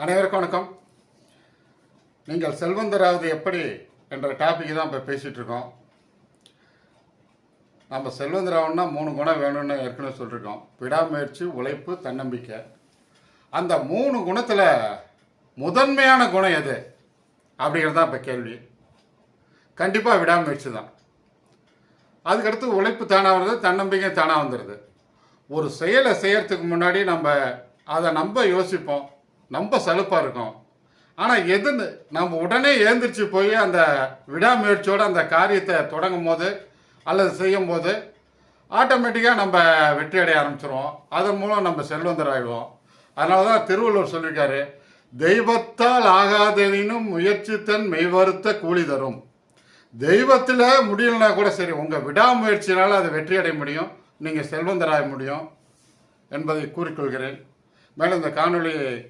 அனைவருக்கும் வணக்கம். நீங்கள் செல்வந்தராவது எப்படி என்ற டாபிக் தான் இப்போ பேசிகிட்டு இருக்கோம். நம்ம செல்வந்தராகணும்னா 3 குணம் வேணும்னு ஏற்கனவே சொல்லியிருக்கோம். விடாமுயற்சி, உழைப்பு, தன்னம்பிக்கை. அந்த 3 குணத்தில் முதன்மையான குணம் எது அப்படிங்கிறது தான் இப்போ கேள்வி. கண்டிப்பாக விடாமுயற்சி தான். அதுக்கடுத்து உழைப்பு தானாக வருது, தன்னம்பிக்கை தானாக வந்துடுது. ஒரு செயலை செய்யறதுக்கு முன்னாடி நம்ம அதை யோசிப்போம், நம்ம சலுப்பாக இருக்கும். ஆனால் எதுன்னு நம்ம உடனே எழுந்திரிச்சு போய் அந்த விடாமுயற்சியோடு அந்த காரியத்தை தொடங்கும் போது அல்லது செய்யும் போது ஆட்டோமேட்டிக்காக நம்ம வெற்றி அடைய ஆரம்பிச்சிருவோம். அதன் மூலம் நம்ம செல்வந்தர் ஆகிடுவோம். அதனால தான் திருவள்ளுவர் சொல்லியிருக்காரு, தெய்வத்தால் ஆகாதெனினும் முயற்சித்தன் மெய்வருத்த கூலி தரும். தெய்வத்தில் முடியலனா கூட சரி, உங்கள் விடாமுயற்சினால் அதை வெற்றி அடைய முடியும், நீங்கள் செல்வந்தராக முடியும் என்பதை கூறிக்கொள்கிறேன். மேலும் இந்த காணொலியை